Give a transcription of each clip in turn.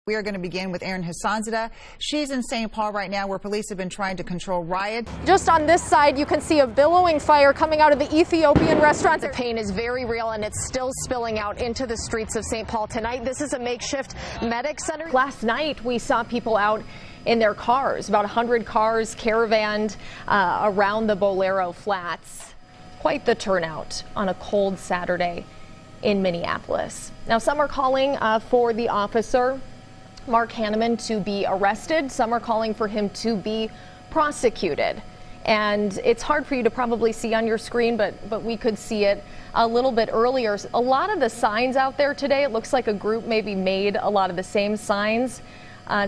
We are going to begin with Erin Hassanzadeh. She's in St. Paul right now, where police have been trying to control riots. Just on this side, you can see a billowing fire coming out of the Ethiopian restaurant. The pain is very real, and it's still spilling out into the streets of St. Paul tonight. This is a makeshift medic center. Last night, we saw people out in their cars, about 100 cars caravanned around the Bolero Flats. Quite the turnout on a cold Saturday in Minneapolis. Now, some are calling for the officer, Mark Hanneman, to be arrested. Some are calling for him to be prosecuted. And it's hard for you to probably see on your screen, but we could see it a little bit earlier. A lot of the signs out there today, it looks like a group maybe made a lot of the same signs,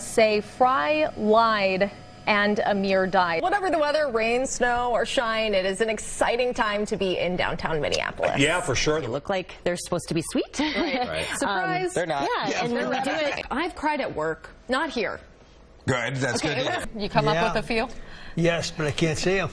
say Fry lied and Amir died. Whatever the weather, rain, snow, or shine, it is an exciting time to be in downtown Minneapolis. Yeah, for sure. They look like they're supposed to be sweet. Right. Surprise. They're not. Yeah, and when we do it, I've cried at work, not here. Good, that's good. You come up with a few? Yes, but I can't see them.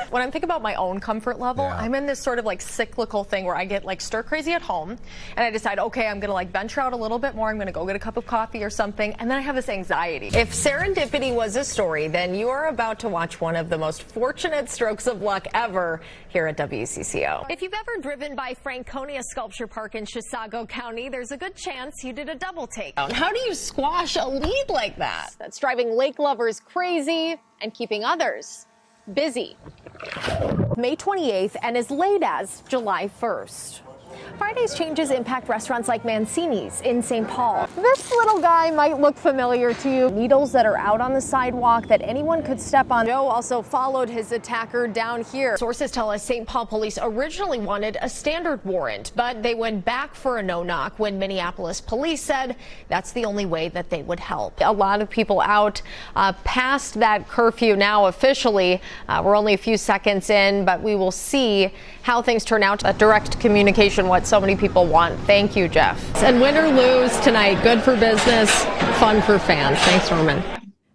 When I'm thinking about my own comfort level, I'm in this sort of like cyclical thing where I get like stir crazy at home, and I decide, okay, I'm gonna like venture out a little bit more. I'm gonna go get a cup of coffee or something, and then I have this anxiety. If serendipity was a story, then you are about to watch one of the most fortunate strokes of luck ever here at WCCO. If you've ever driven by Franconia Sculpture Park in Chisago County, there's a good chance you did a double take. How do you squash a lead like that? That's driving lake lovers crazy and keeping others busy. May 28th and as late as July 1st. Friday's changes impact restaurants like Mancini's in St. Paul. This little guy might look familiar to you. Needles that are out on the sidewalk that anyone could step on. Joe also followed his attacker down here. Sources tell us St. Paul police originally wanted a standard warrant, but they went back for a no-knock when Minneapolis police said that's the only way that they would help. A lot of people out past that curfew now officially. We're only a few seconds in, but we will see how things turn out. That direct communication, what so many people want. Thank you, Jeff. And win or lose tonight, good for business, fun for fans. Thanks, Norman.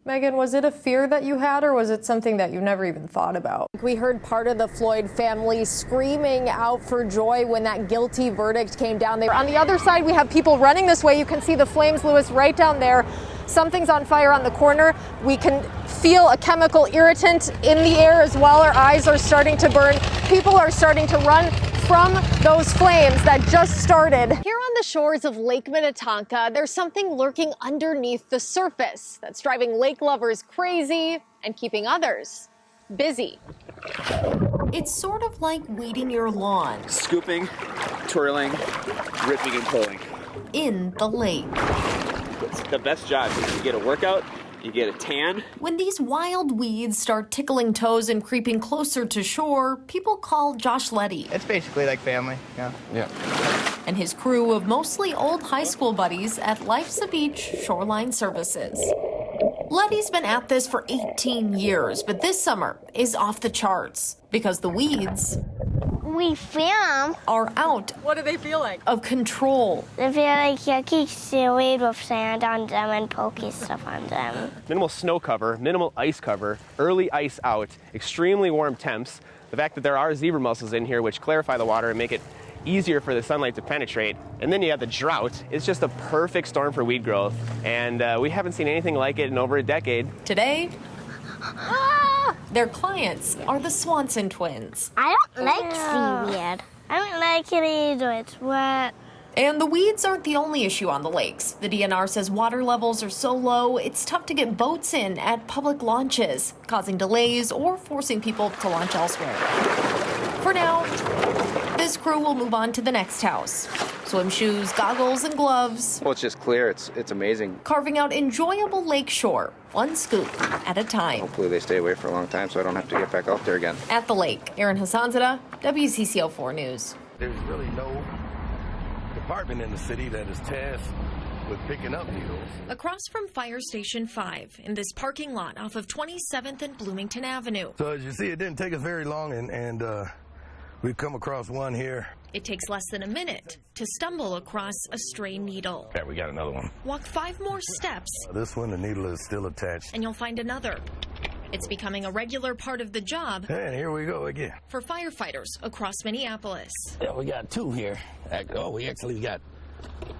Megan, was it a fear that you had, or was it something that you never even thought about? We heard part of the Floyd family screaming out for joy when that guilty verdict came down there. On the other side, we have people running this way. You can see the flames, Lewis, right down there. Something's on fire on the corner. We can feel a chemical irritant in the air as well. Our eyes are starting to burn. People are starting to run from those flames that just started. Here on the shores of Lake Minnetonka, there's something lurking underneath the surface that's driving lake lovers crazy and keeping others busy. It's sort of like weeding your lawn. Scooping, twirling, ripping and pulling. In the lake. It's the best job. You get a workout, you get a tan. When these wild weeds start tickling toes and creeping closer to shore, people call Josh Letty. It's basically like family, yeah. And his crew of mostly old high school buddies at Life's a Beach Shoreline Services. Letty's been at this for 18 years, but this summer is off the charts because the weeds we film are out. What do they feel like? Of control. They feel like yucky seaweed with sand on them and pokey stuff on them. Minimal snow cover, minimal ice cover, early ice out, extremely warm temps. The fact that there are zebra mussels in here which clarify the water and make it easier for the sunlight to penetrate. And then you have the drought. It's just a perfect storm for weed growth. And we haven't seen anything like it in over a decade. Today, their clients are the Swanson twins. I don't like seaweed. I don't like it either. It's wet. And the weeds aren't the only issue on the lakes. The DNR says water levels are so low, it's tough to get boats in at public launches, causing delays or forcing people to launch elsewhere. For now, this crew will move on to the next house. Swim shoes, goggles, and gloves. Well, it's just clear. It's amazing. Carving out enjoyable lakeshore, one scoop at a time. Hopefully they stay away for a long time so I don't have to get back out there again. At the lake, Erin Hassanzadeh, WCCO-4 News. There's really no department in the city that is tasked with picking up needles. Across from Fire Station 5 in this parking lot off of 27th and Bloomington Avenue. So as you see, it didn't take us very long, and we've come across one here. It takes less than a minute to stumble across a stray needle. Yeah, we got another one. Walk 5 more steps. This one, the needle is still attached. And you'll find another. It's becoming a regular part of the job. And here we go again. For firefighters across Minneapolis. Yeah, we got 2 here. Oh, we actually got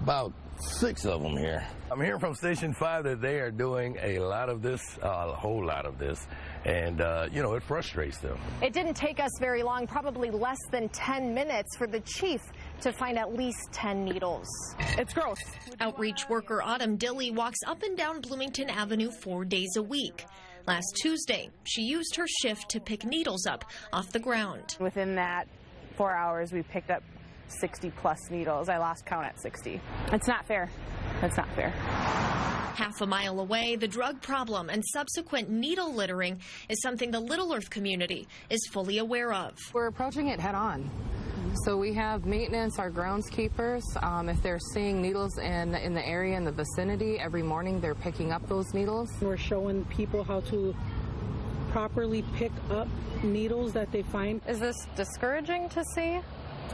about 6 of them here. I'm hearing from Station 5 that they are doing a lot of this, a whole lot of this, and, you know, it frustrates them. It didn't take us very long, probably less than 10 minutes, for the chief to find at least 10 needles. It's gross. Outreach worker Autumn Dilly walks up and down Bloomington Avenue 4 days a week. Last Tuesday, she used her shift to pick needles up off the ground. Within that 4 hours, we picked up 60 plus needles. I lost count at 60. It's not fair. It's not fair. Half a mile away, the drug problem and subsequent needle littering is something the Little Earth community is fully aware of. We're approaching it head on. So we have maintenance, our groundskeepers. If they're seeing needles in the area, in the vicinity, every morning they're picking up those needles. We're showing people how to properly pick up needles that they find. Is this discouraging to see?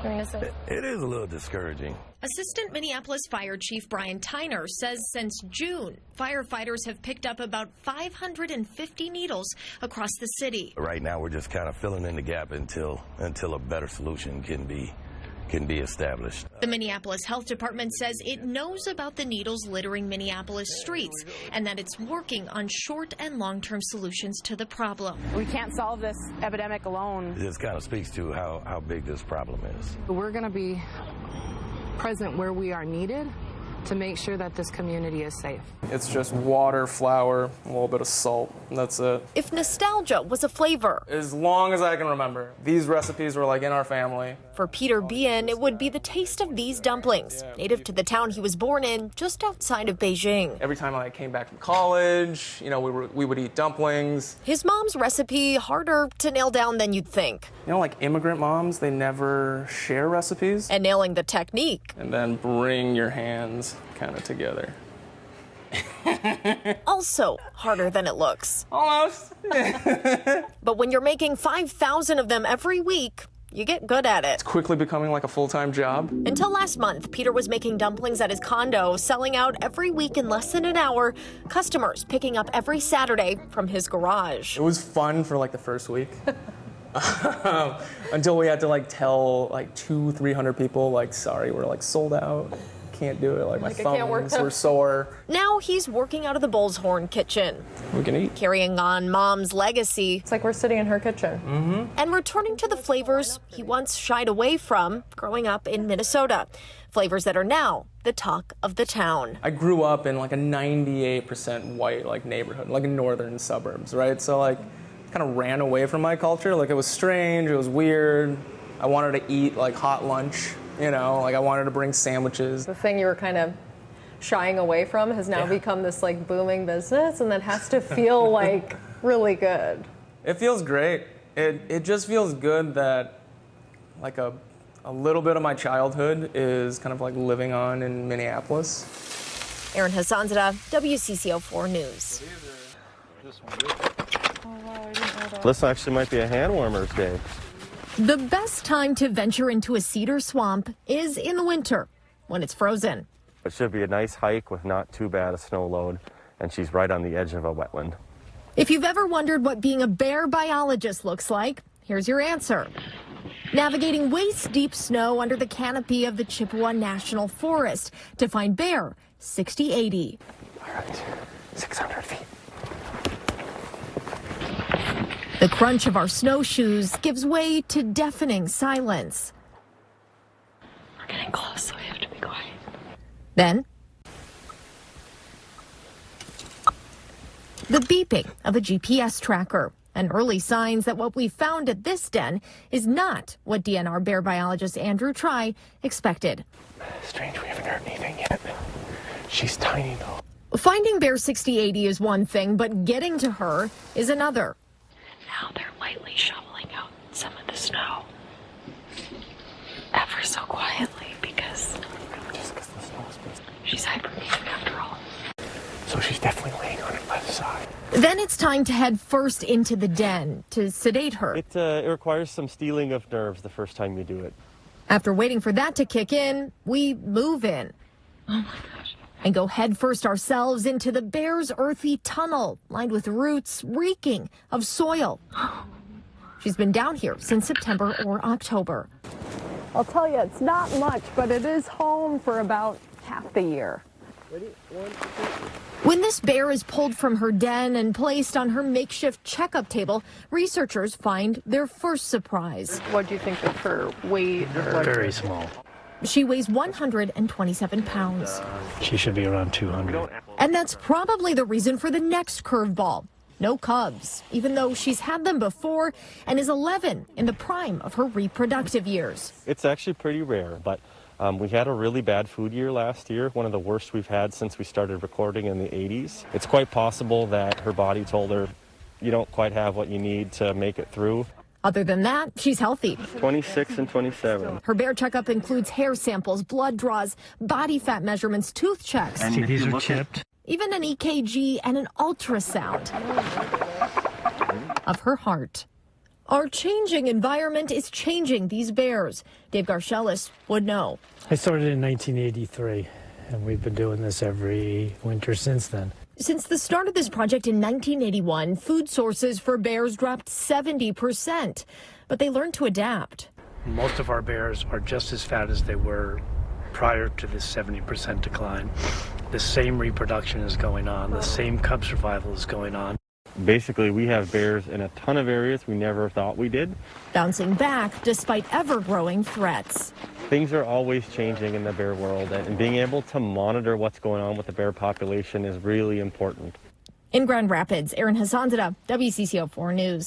I mean, it is a little discouraging. Assistant Minneapolis Fire Chief Brian Tyner says since June, firefighters have picked up about 550 needles across the city. Right now, we're just kind of filling in the gap until a better solution can be established. The Minneapolis Health Department says it knows about the needles littering Minneapolis streets and that it's working on short and long-term solutions to the problem. We can't solve this epidemic alone. It just kind of speaks to how big this problem is. We're going to be present where we are needed to make sure that this community is safe. It's just water, flour, a little bit of salt. That's it. If nostalgia was a flavor, As long as I can remember, these recipes were like in our family. for Peter Bien, it would be the taste of these dumplings, native to the town he was born in, just outside of Beijing. Every time I came back from college, you know, we would eat dumplings. His mom's recipe harder to nail down than you'd think. You know, like immigrant moms, they never share recipes. And nailing the technique. And then bring your hands kind of together. Also harder than it looks. Almost. But when you're making 5,000 of them every week, you get good at it. It's quickly becoming like a full-time job. Until last month, Peter was making dumplings at his condo, selling out every week in less than an hour, customers picking up every Saturday from his garage. It was fun for like the first week. Until we had to like tell like 200-300 people like, sorry, we're like sold out. Can't do it. Like my thumbs were sore. Now he's working out of the Bull's Horn kitchen. We can eat. Carrying on Mom's legacy. It's like we're sitting in her kitchen. Mm-hmm. And returning to the flavors he once shied away from growing up in Minnesota. Flavors that are now the talk of the town. I grew up in like a 98% white like neighborhood, like in northern suburbs, right? So like kind of ran away from my culture. Like it was strange, it was weird. I wanted to eat like hot lunch. You know, like I wanted to bring sandwiches. The thing you were kind of shying away from has now become this like booming business, and that has to feel like really good. It feels great. It just feels good that like a little bit of my childhood is kind of like living on in Minneapolis. Erin Hassanzadeh, WCCO-4 News. This actually might be a hand warmer's day. The best time to venture into a cedar swamp is in the winter, when it's frozen. It should be a nice hike with not too bad a snow load, and she's right on the edge of a wetland. If you've ever wondered what being a bear biologist looks like, here's your answer. Navigating waist-deep snow under the canopy of the Chippewa National Forest to find bear 6080. All right, 600 feet. The crunch of our snowshoes gives way to deafening silence. We're getting close, so we have to be quiet. Then, the beeping of a GPS tracker, and early signs that what we found at this den is not what DNR bear biologist Andrew Try expected. Strange, we haven't heard anything yet. She's tiny, though. Finding bear 6080 is one thing, but getting to her is another. Now they're lightly shoveling out some of the snow. Ever so quietly, because she's hibernating after all. So she's definitely laying on her left side. Then it's time to head first into the den to sedate her. It requires some steeling of nerves the first time you do it. After waiting for that to kick in, we move in. Oh my gosh. And go headfirst ourselves into the bear's earthy tunnel, lined with roots reeking of soil. She's been down here since September or October. I'll tell you, it's not much, but it is home for about half the year. When this bear is pulled from her den and placed on her makeshift checkup table, researchers find their first surprise. What do you think of her weight? Very small. She weighs 127 pounds. She should be around 200. And that's probably the reason for the next curveball. No cubs, even though she's had them before and is 11 in the prime of her reproductive years. It's actually pretty rare, but we had a really bad food year last year, one of the worst we've had since we started recording in the 80s. It's quite possible that her body told her, you don't quite have what you need to make it through. Other than that, she's healthy. 26 and 27. Her bear checkup includes hair samples, blood draws, body fat measurements, tooth checks. And these are chipped. Even an EKG and an ultrasound of her heart. Our changing environment is changing these bears. Dave Garcelis would know. I started in 1983, and we've been doing this every winter since then. Since the start of this project in 1981, food sources for bears dropped 70%, but they learned to adapt. Most of our bears are just as fat as they were prior to this 70% decline. The same reproduction is going on. The same cub survival is going on. Basically, we have bears in a ton of areas we never thought we did. Bouncing back despite ever-growing threats. Things are always changing in the bear world, and being able to monitor what's going on with the bear population is really important. In Grand Rapids, Erin Hassanzadeh, WCCO-4 News.